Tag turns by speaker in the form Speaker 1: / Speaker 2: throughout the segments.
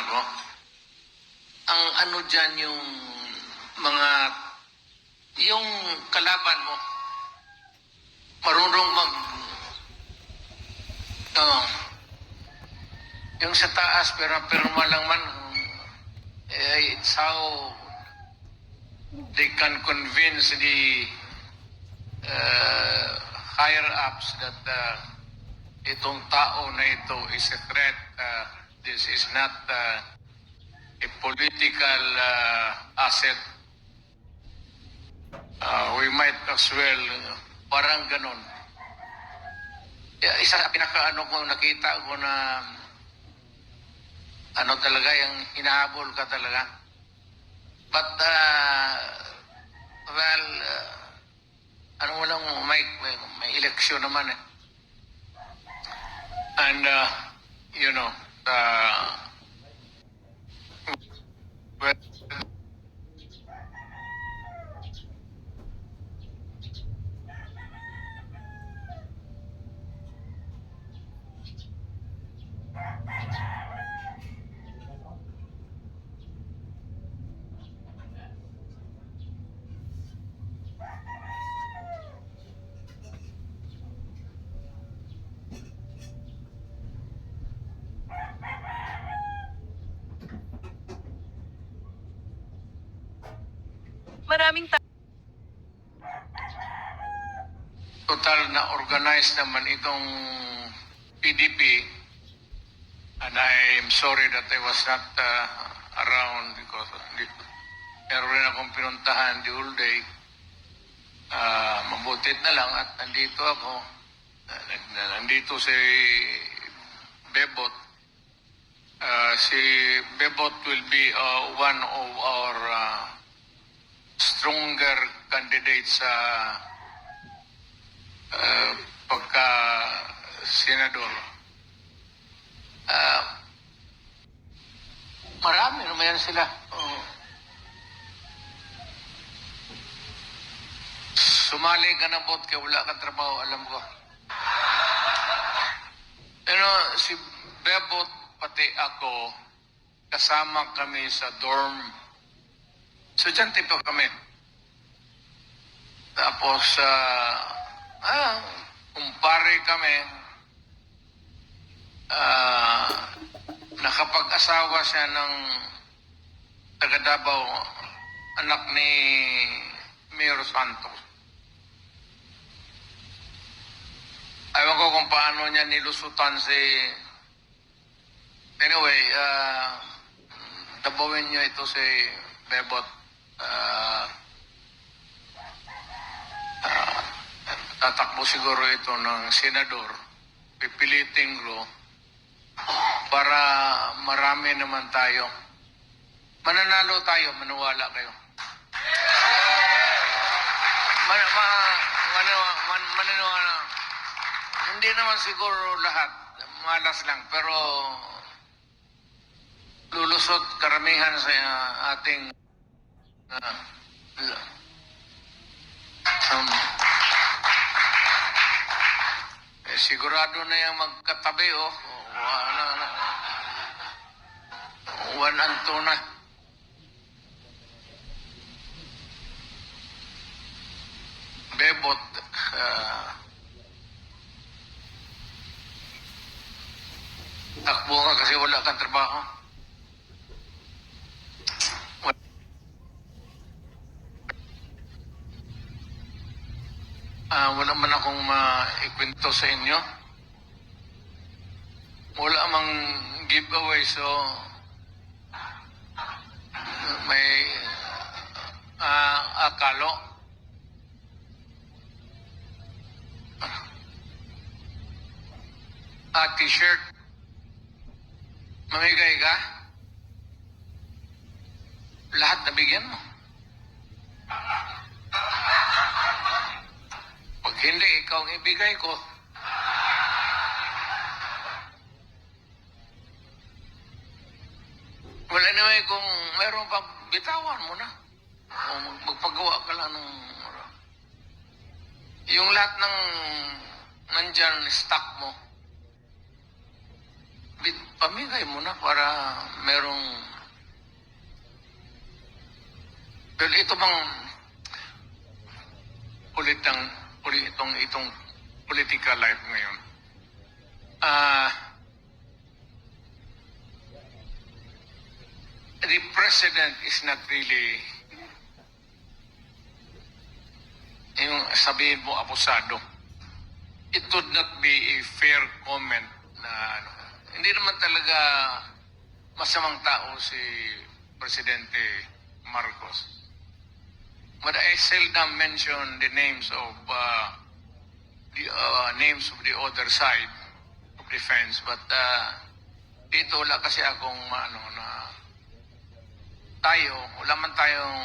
Speaker 1: ko. Ang ano dyan yung mga, yung kalaban mo, marunong yung sa taas, pero malang man, it's how they can convince the higher ups that itong tao na ito is a threat. This is not a political asset. We might as well, parang ganon. Isa sa pinaka-ano ko nakita ko na ano talaga, yung hinahabol ka talaga. But, well, ano mo lang, may eleksyon naman eh. And, you know, well,
Speaker 2: Maraming
Speaker 1: total na organized naman itong PDP, and I am sorry that I was not around because meron rin akong pinuntahan the whole day. Mabutit na lang at nandito ako. Nandito si Bebot. Si Bebot will be one of our stronger candidates sa pagka-senador. Marami naman yan sila. Sumali ka na bot kaya wala kang trabaho, alam ko. Si Bebot pati ako, kasama kami sa dorm. Estudyante pa kami. Tapos, kumpare kami. Nakapag-asawa siya ng taga Davao, anak ni Mayor Santos. Ewan ko kung paano niya nilusutan si... Anyway, tabawin niyo ito si Bebot. Tatakbo siguro ito ng senador. Pipiliting ko para marami naman tayo. Mananalo tayo, maniwala kayo. Mananiwala. Hindi naman siguro lahat. Malas lang. Pero lulusot karamihan sa ating sigurado na yung magkatabi, one and two na. Bebot, takbo ka kasi wala kang trabaho. Wala man akong maikwento sa inyo. Wala mang giveaway, so may akalo. T-shirt. Mamigay ka? Lahat nabigyan mo. Pag hindi, ikaw ang ibigay ko. Wala naman kung mayroon pa, bitawan mo na. O magpagawa ka lang ng... Yung lahat ng nandyan, stock mo. pamigay mo na para merong... Well, ito bang itong political life ngayon? The president is not really yung sabihin mo abusado. It would not be a fair comment na ano. Hindi naman talaga masamang tao si Presidente Marcos. But I seldom mention the names of the other side of the fence. But dito wala kasi akong wala man tayong,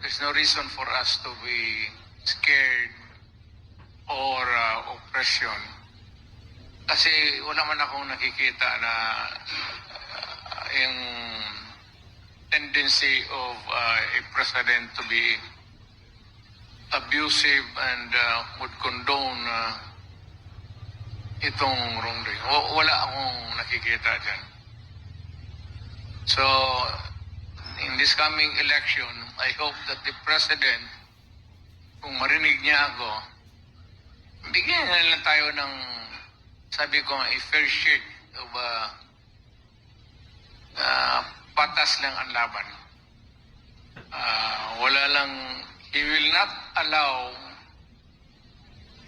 Speaker 1: there's no reason for us to be scared or oppression. Kasi wala man akong nakikita na yung tendency of a president to be abusive and would condone itong wrongdoing. Wala akong nakikita dyan. So, in this coming election, I hope that the president, kung marinig niya ako, bigyan na lang tayo ng, sabi ko, a fair shake of patas lang ang laban. Wala lang, he will not allow,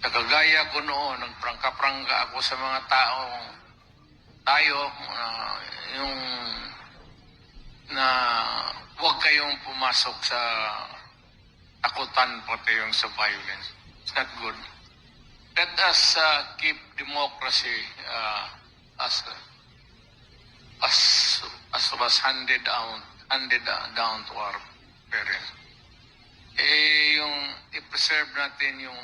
Speaker 1: kagaya ko noon, nagprangka-prangka ako sa mga tayo, yung na huwag kayong pumasok sa takutan pati yung sa violence. It's not good. Let us keep democracy as was handed down to our parents. Yung i-preserve natin yung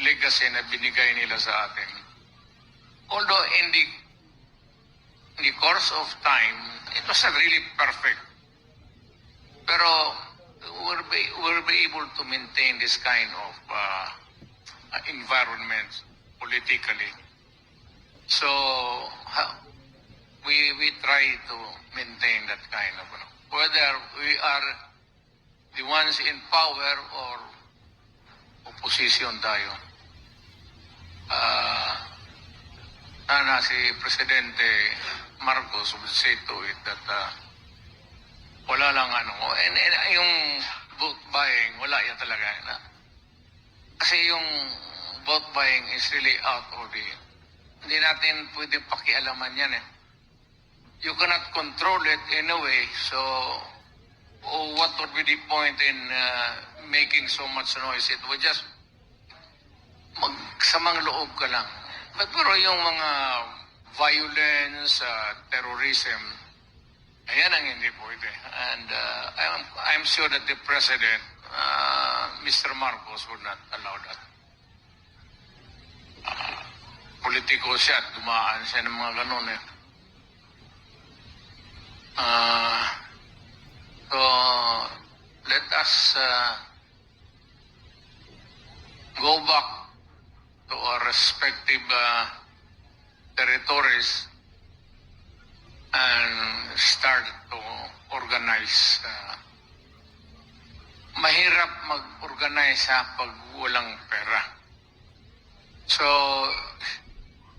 Speaker 1: legacy na binigay nila sa atin. Although in the course of time, it was not really perfect. Pero we'll be able to maintain this kind of environment politically. So we try to maintain that kind of, whether we are the ones in power or opposition tayo. Sana si Presidente Marcos would say to it that wala lang and yung vote buying, wala yan talaga. Kasi yung vote buying is really out of the, hindi natin pwede pakialaman yan eh. You cannot control it in a way, so what would be the point in making so much noise? It would just magsamang loob ka lang. Pero yung mga violence, terrorism, ayan ang hindi pwede. And I'm sure that the President, Mr. Marcos, would not allow that. Politiko siya at dumaan siya ng mga ganun eh. So, let us go back to our respective territories and start to organize. Mahirap mag-organize pag walang pera. So,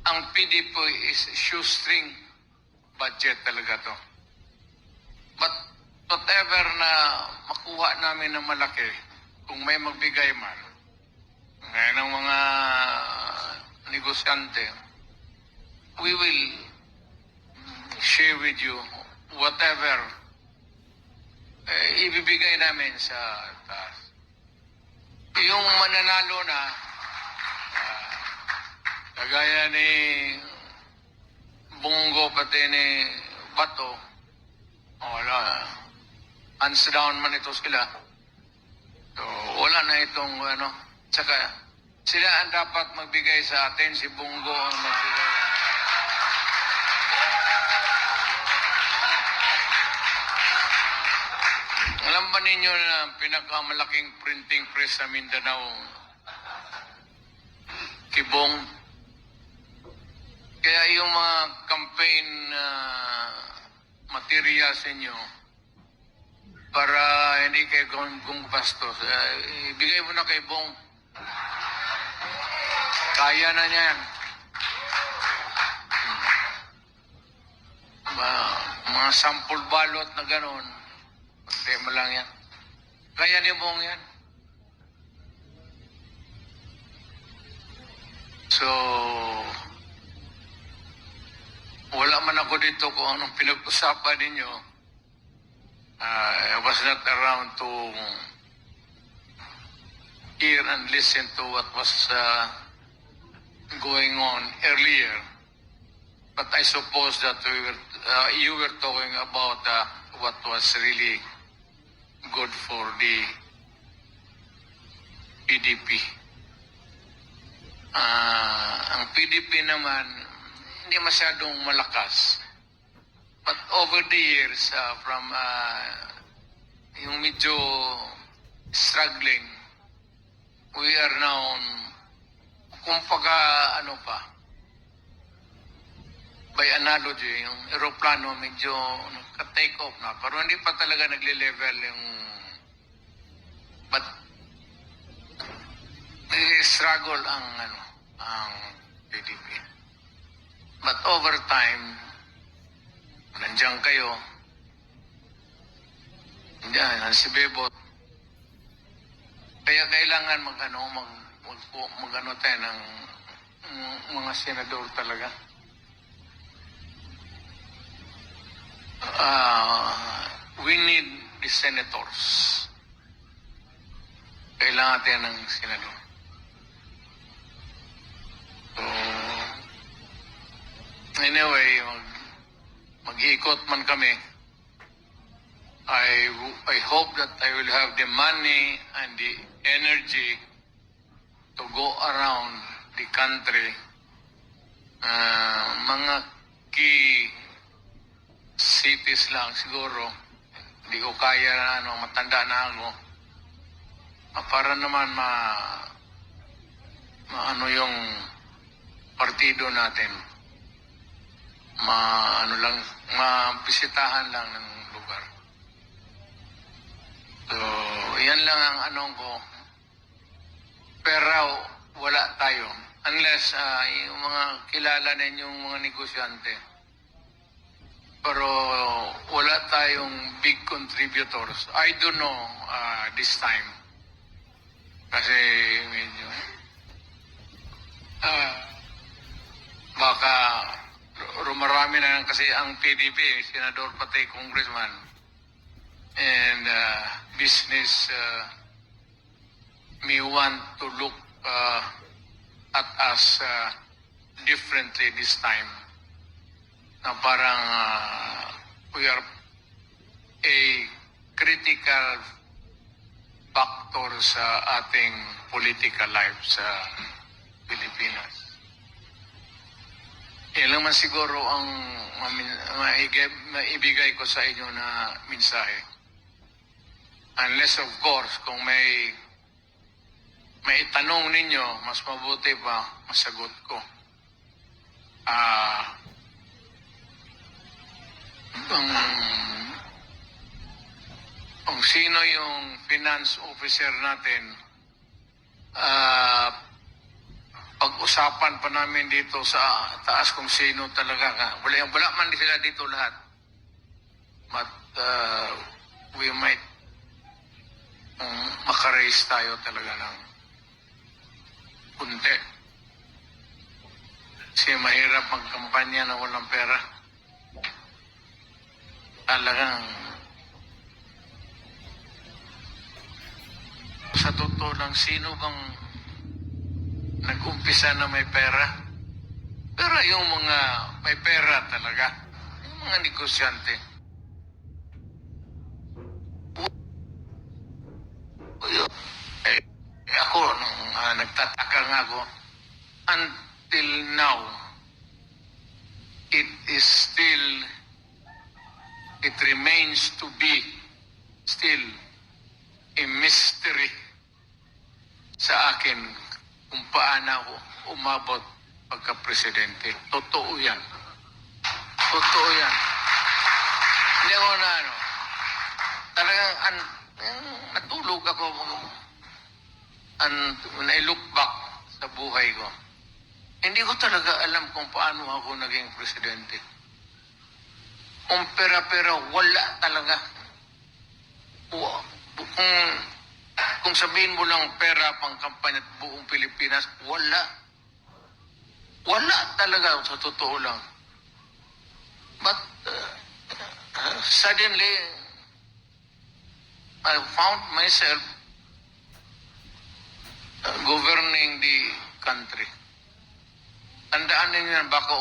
Speaker 1: ang PDP is shoestring budget talaga to. But whatever na makuha namin ng malaki, kung may magbigay man, ngayon ng mga negosyante, we will share with you whatever ibibigay namin sa taas. Yung mananalo na, kagaya ni Bongo pati ni Bato, wala. Hands down man ito sila. So, wala na itong tsaka sila ang dapat magbigay sa atin, si Bongo ang magbigay. Alam ba ninyo na pinakamalaking printing press sa Mindanao, Kibong? Kaya yung mga campaign materials ninyo, para hindi kayo kung bastos, ibigay mo na kay Bong. Kaya na niya yan. Mga sample balot na gano'n, tema lang yan. Kaya ni Bong yan. So, wala man ako dito kung anong pinag-usapan ninyo. I was not around to hear and listen to what was going on earlier. But I suppose that you were talking about what was really good for the PDP. Ang PDP naman, hindi masyadong malakas. But over the years, from yung medyo struggling, we are now, kumbaga ano pa, by analogy, yung aeroplano medyo nagka-take off na, pero hindi pa talaga nagle-level yung, but struggle ang PDP. But over time, nandiyan kayo, nandiyan si Bebot, kaya kailangan mag-ano tayo ng mga senador talaga. We need the senators. Kailangan tayo ng senador. So, anyway, mag-iikot man kami. I hope that I will have the money and the energy to go around the country. Mga key cities lang siguro. Hindi ko kaya matanda na ako. Para naman ano yung partido natin. Mabisitahan lang ng lugar. So, yan lang ang anong ko. Pero wala tayo. Unless yung mga kilala ninyong mga negosyante. Pero wala tayong big contributors. I don't know this time. Kasi medyo baka rumarami na kasi ang PDP, senador pati congressman, and business may want to look at us differently this time. Na parang we are a critical factor sa ating political life sa Pilipinas. Yan lang man siguro ang maibigay ko sa inyo na mensahe. Unless of course, kung may itanong ninyo, mas mabuti pa masagot ko. Kung sino yung finance officer natin, pag-usapan pa namin dito sa taas kung sino talaga ka. Wala man sila dito lahat. But we might makaraise tayo talaga ng kunti. Kasi mahirap magkampanya na walang pera. Talagang sa totoo lang, sino bang nag-umpisa na may pera? Pero yung mga may pera talaga, yung mga negosyante. Ako, nagtataka nga ako, until now, it remains to be still a mystery sa akin kung paano ako umabot pagka-presidente. Totoo yan. Totoo yan. Hindi ako na ano. Talagang natulog ako when I look back sa buhay ko. Hindi ko talaga alam kung paano ako naging presidente. Kung pera-pera, wala talaga. Kung sabihin mo lang pera pang kampanya at buong Pilipinas, wala. Wala talaga sa totoo lang. But suddenly, I found myself governing the country. Tandaan ninyo yan, baka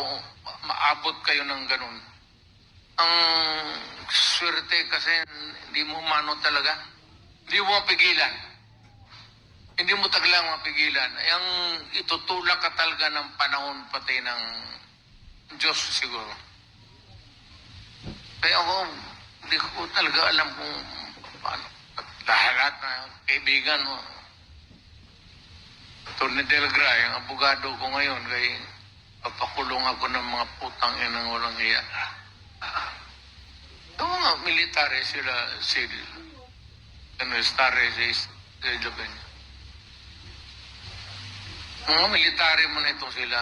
Speaker 1: maabot kayo ng ganun. Ang swerte kasi hindi mo mano talaga. Hindi mo mapigilan. Hindi mo taglang mapigilan. Ang itutulak ka talaga ng panahon pati ng Diyos siguro. Kaya ako, hindi ko talaga alam kung paano. Lahat na kaibigan mo. Tony Del Gra, yung abogado ko ngayon, kay papakulong ako ng mga putang inang walang iya. Yung mga military sila, mga military mo na ito sila.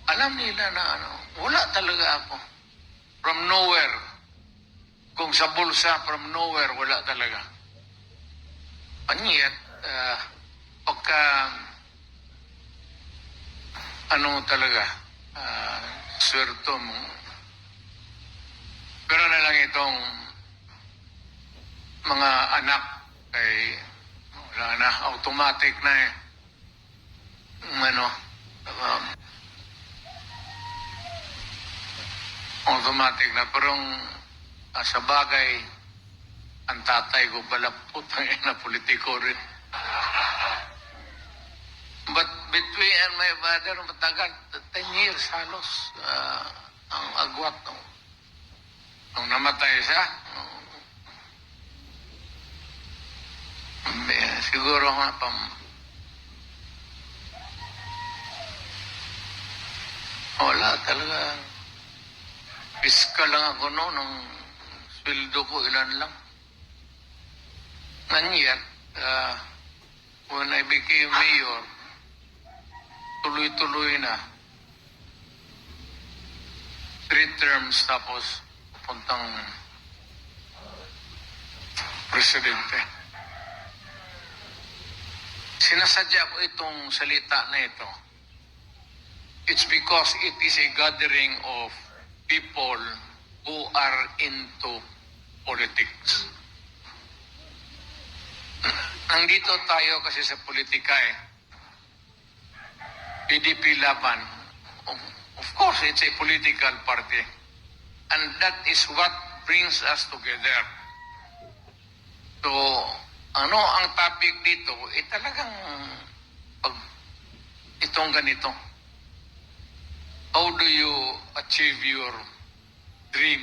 Speaker 1: Alam nila na wala talaga ako. From nowhere. Kung sa bulsa, from nowhere, wala talaga. And yet, pagka talaga, swerto mo. Pero na lang itong mga anak ay wala na, automatic na eh. Automatic na. Pero sa bagay, ang tatay ko pala putang ina politiko rin. But between and my father, matagal, 10 years halos, ang agwat. Nung namatay siya, siguro nga wala talaga. Piska lang ako noon, ang sweldo ko ilan lang. And yet, when I became mayor, tuloy-tuloy na. 3 terms tapos puntang presidente. Sinasadya ko itong salita na ito. It's because it is a gathering of people who are into politics. Nandito tayo kasi sa politika eh. PDP Laban. Of course, it's a political party. And that is what brings us together. So, ang topic dito, talagang itong ganito. How do you achieve your dream?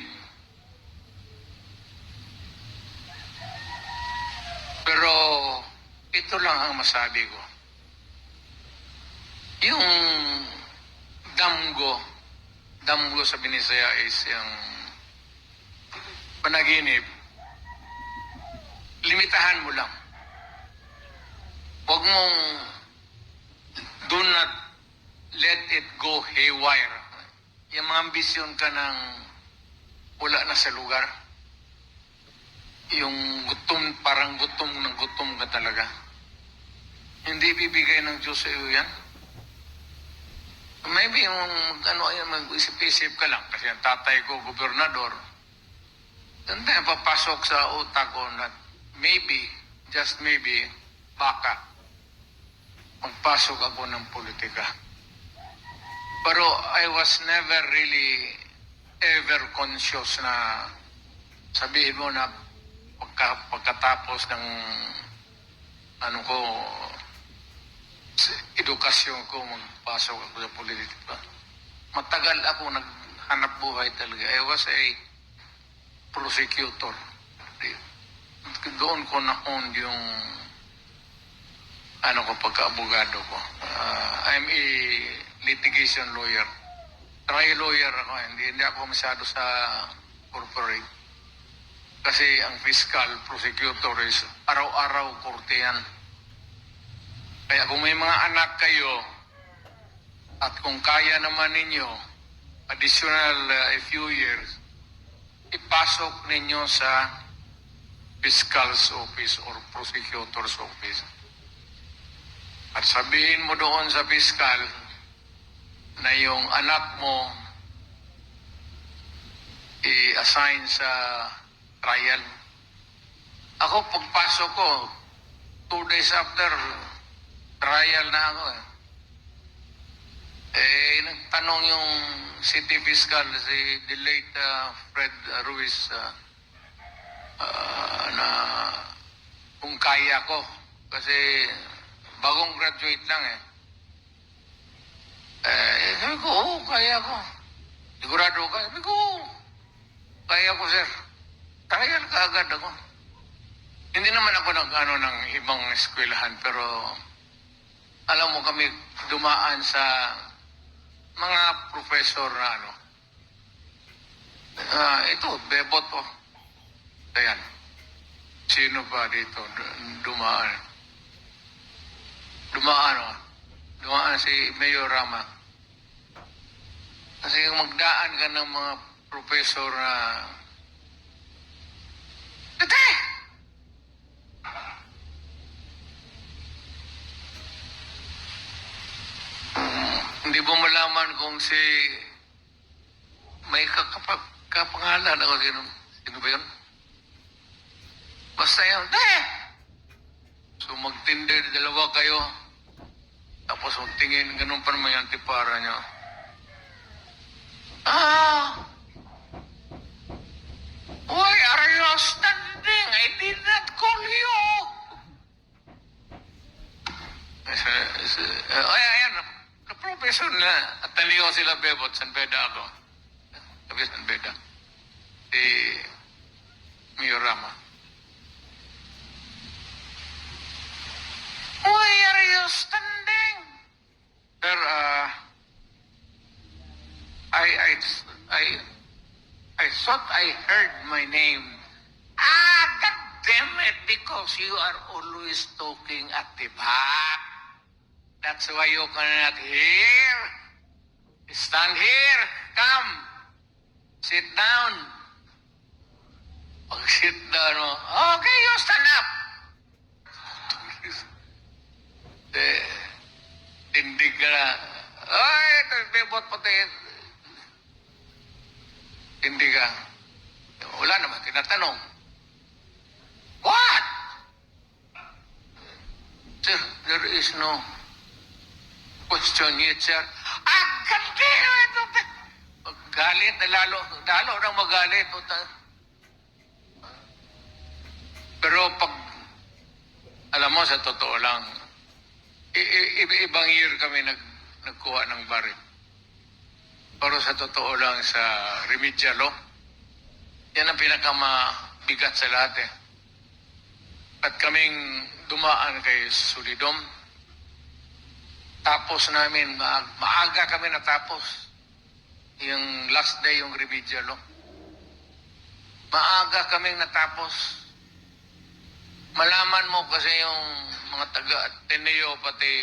Speaker 1: Pero, ito lang ang masabi ko. Yung damgo sa Binisaya is yung panaginip, limitahan mo lang. Huwag mong do not let it go haywire. Yung mga ambisyon ka ng wala na sa lugar. Yung parang gutom ka talaga. Hindi bibigay ng Diyos sa iyo yan. Maybe mag-isip-isip ka lang. Kasi ang tatay ko, gobernador. Doon tayo papasok sa utak ko na maybe, just maybe, baka magpasok ako ng politika. Pero I was never really ever conscious na sabihin mo na pagkatapos ng edukasyon ko, magpasok ako sa politika. Matagal ako naghanap buhay talaga. I was a prosecutor. Doon ko na-own yung pagka-abogado ko. I'm a litigation lawyer. Trial lawyer ako, hindi ako masyado sa corporate. Kasi ang fiscal prosecutor is araw-araw korte yan. Kaya kung may mga anak kayo at kung kaya naman ninyo additional a few years, ipasok ninyo sa fiscal's office or prosecutor's office. At sabihin mo doon sa fiscal na yung anak mo i-assign sa trial. Ako, pagpasok ko, 2 days after, trial na ako eh. Nagtanong yung city fiscal, si the late Fred Ruiz, na kung kaya ko. Kasi bagong graduate lang eh. Sabi ko, oo, kaya ko. Sigurado ka? Sabi ko, oo, kaya ko, sir. Trial ka agad ako. Hindi naman ako nag-ano ng ibang eskwelahan, pero alam mo kami dumaan sa mga professor na ano. Ito, bebot oh. Ayan. Sino pa dito dumaan? Dumaan si Mayor Rama. Kasi magdaan ka ng mga professor na Tete! Hindi mo malaman kung si may kapangalan ako sino ba yun? Basta yun, so magtindi, dalawa kayo, tapos magtingin, ganun pa naman yung tipara nyo. Why are you standing? I did not call you. Ayan, ka-professor na, at taliyo sila bebot, San Beda ako. Sabi San Beda. Si Miyorama. Why are you standing? Sir, I thought I heard my name. God damn it, because you are always talking at the back. That's why you cannot hear. Stand here. Come. Sit down. Pag-sit down, okay, you stand up. Tindig ka na. Ay, ito, bebot pati. Tindig ka. Wala naman, tinatanong. What? Sir, there is no question yet, sir. Continue ito. Galit na lalo nang magalit. Pero pag, alam mo, sa totoo lang, ibang year kami nagkuha ng baril. Pero sa totoo lang, sa remedial law, yan ang pinakamabigat sa lahat eh. At kaming dumaan kay Solidom, tapos namin, maaga kami natapos. Yung last day, yung remedial law. Maaga kaming natapos. Malaman mo kasi yung mga taga-Ateneo, pati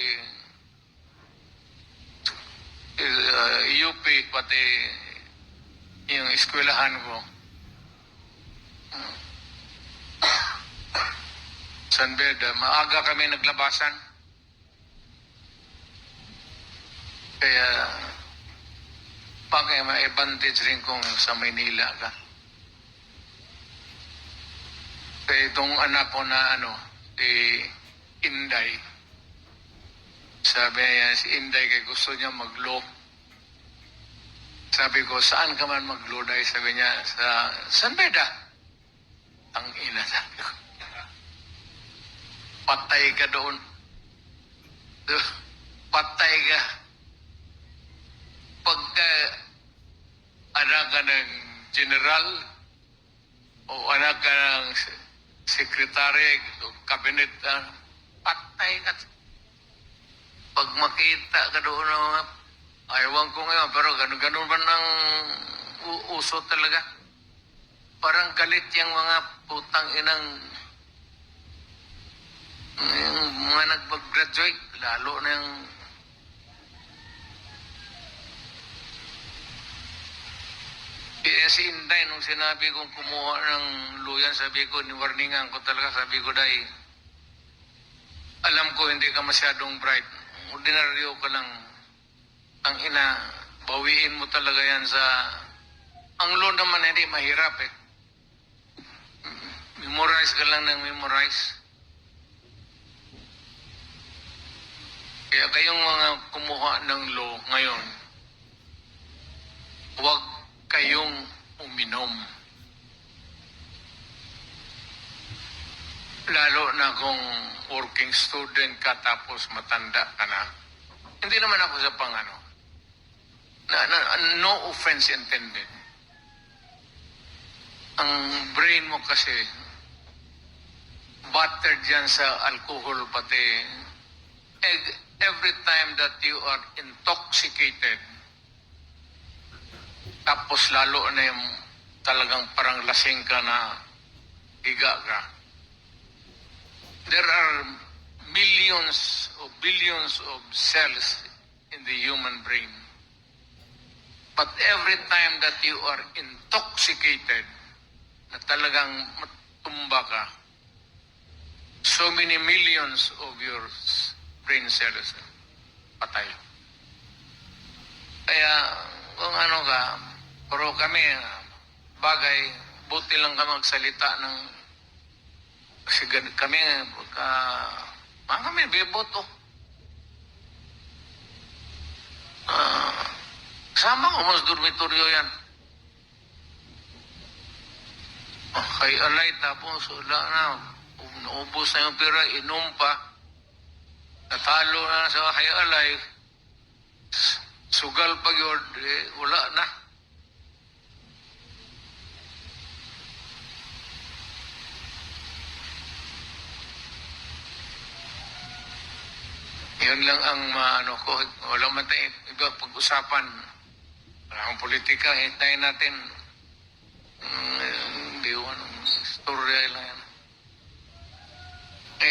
Speaker 1: UP, pati yung eskwelahan ko. San Beda, maaga kami naglabasan. Kaya, bakit may advantage rin kung sa Maynila ka. Kaya itong anak ko na si Inday, sabi niya, si Inday kay gusto niya mag-law. Sabi ko, saan ka man mag-law? Dahil sabi niya, sa San Beda. Ang ina, sabi ko. Patay ka doon. Patay ka. Pagka anak ka ng general o anak ka ng sekretary o cabinet, patay ka. Pag makita ka doon ng mga Ayawan ko ngayon, pero ganun-ganun ba ng uso talaga? Parang galit yung mga putang inang yung mga nag-graduate, lalo na yung si Inday, nung sinabi kong kumuha ng luyan, sabi ko, niwarningan ko talaga, sabi ko, Day, alam ko hindi ka masyadong bright. Ordinaryo ka lang. Ang ina, bawiin mo talaga yan sa... Ang law naman hindi mahirap eh. Memorize ka lang ng memorize. Kaya kayong mga kumuha ng law ngayon, huwag kayong uminom. Lalo na kung working student ka tapos matanda ka na. Hindi naman ako sa pangano. No offense intended. Ang brain mo kasi battered dyan sa alcohol pati. Every time that you are intoxicated, tapos lalo na yung talagang parang lasing ka na higa ka. There are millions or billions of cells in the human brain. But every time that you are intoxicated, na talagang matumba ka, so many millions of your brain cells patay. Kaya kung ano ka, pero kami, bagay, buti lang ka magsalita ng, kasi kami, kami, beboto. Sama ko mas dormitoryo yan. Kay alay, tapos wala na, naubos na yung pera, inom pa, natalo na sa kay alay, sugal pag yun, wala na. Yun lang ang ano ko, wala man tayo iba pag-usapan. Wala akong politika, hintayin natin. Hindi ko anong storya lang yan.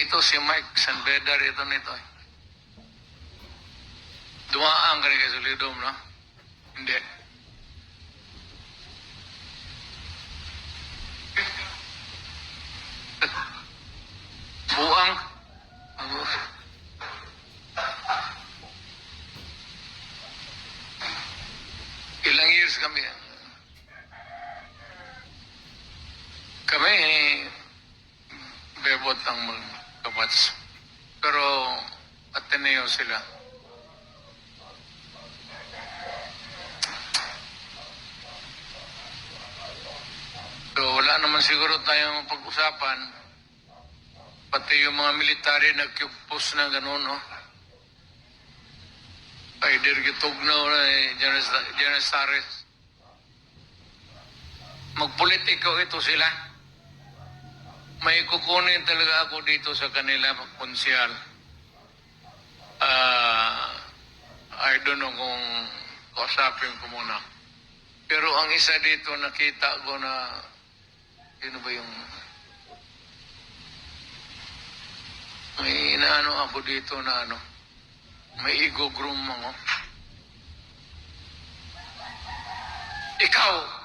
Speaker 1: Ito si Mike Sanbedar, ito nito eh. Dumaan ka rin kay Solidum, no? Hindi. Buang. Ilang years kami. Kami, bebot ang magkabats. Pero, Ateneo sila. So, wala naman siguro tayong pag-usapan. Pati yung mga military nag-post na gano'n, no? Either gitugnaw na General Sares. Magpolitiko ito sila. May kukunin talaga ako dito sa kanila konsyal. I don't know kung kausapin ko muna. Pero ang isa dito nakita ko na sino ba yung may inaano ako dito na ano may ego groom mo. Ikaw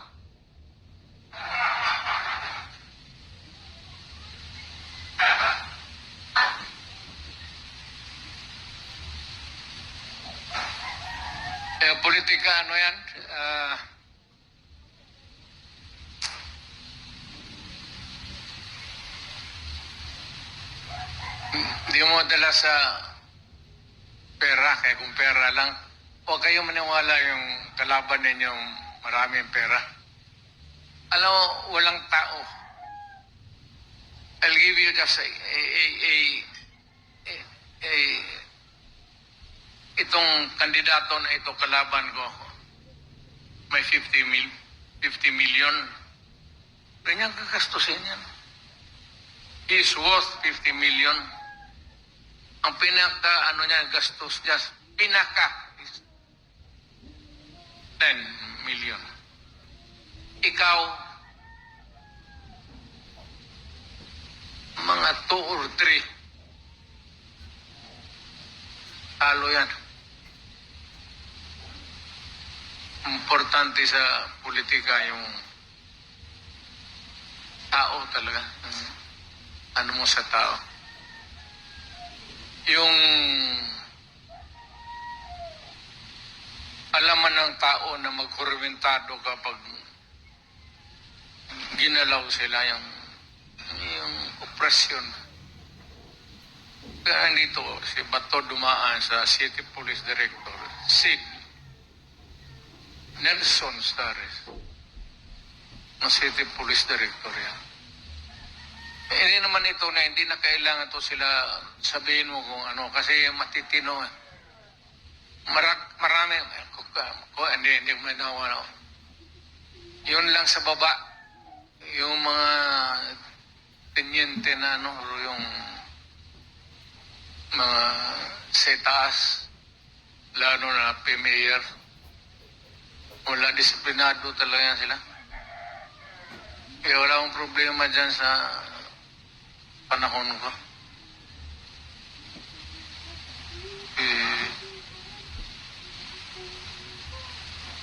Speaker 1: politika ano yan? Hindi mo dala sa pera, kaya kung pera lang, huwag kayong maniwala yung kalaban ninyong maraming pera. Alam mo, walang tao. I'll give you just itong kandidato na ito kalaban ko, may 50 million. Kanyang gagastusin yan. He's worth 50 million. Ang pinaka, ano niya, gastos niya, pinaka, 10 million. Ikaw, mga 2 or 3. Talo yan. Importante sa politika yung tao talaga. Ano mo sa tao. Yung alaman ng tao na magkurmentado kapag ginalaw sila yung opresyon. Kaya dito si Bato dumaan sa City Police Director, Sid Nelson Stares, ng City Police Director yan. Hindi naman ito na hindi na kailangan to sila sabihin mo kung ano, kasi matitino. Marami, hindi mo na ano. Yun lang sa baba, yung mga tenyente na ano, yung mga sa taas, lalo na Mayor, wala disiplinado talaga sila. Kaya wala akong problema dyan sa panahon ko.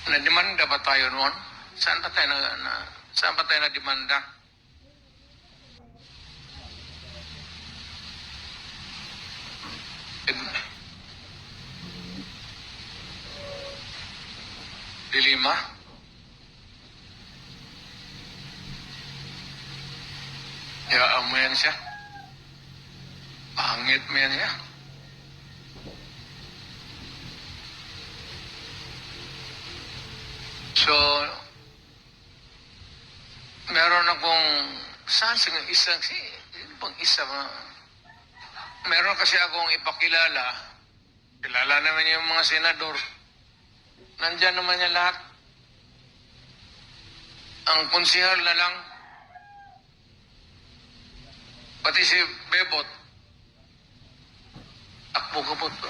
Speaker 1: Na-demanda ba tayo noon? Saan ba tayo na-demanda? Dilima? Hayaan mo yan siya. Pangit mo yan siya. So, meron akong meron kasi akong ipakilala. Kilala naman yung mga senador. Nandyan naman niya lahat. Ang konsihal na lang, pati si Bebot, takbo ka.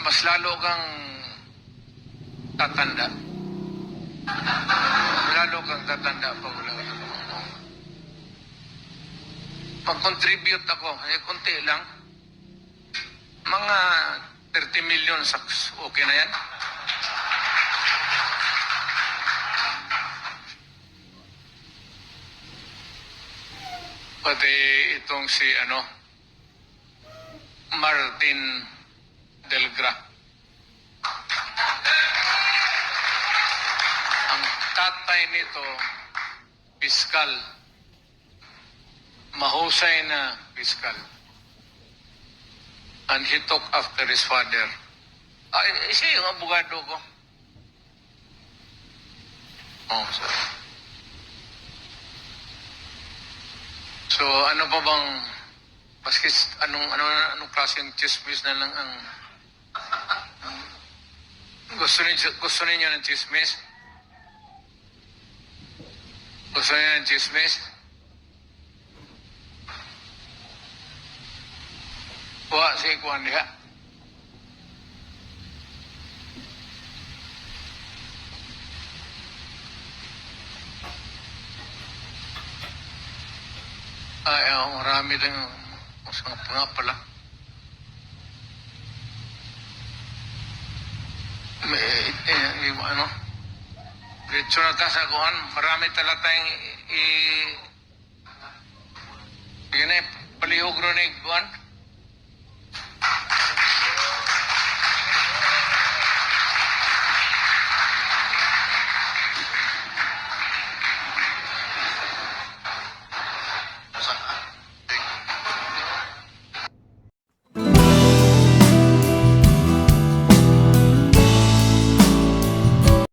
Speaker 1: Mas lalo kang tatanda. Pag wala ka. Mag-contribute ako, konti lang. Mga 30 million, okay na yan? Pati itong si Martin Delgra. Ang tatay nito, piskal. Mahusay na piskal. And he took after his father. Siya yung abogado ko. Sorry. So, ano pa bang, maski anong klaseng chismis na lang ang gusto ninyo ng chismis? Gusto ninyo ng chismis? Kuha si Kuhan diha. Marami din nga pala. Diretso na ta sa Kuhan. Marami tala tayong palihog ron Kuhan.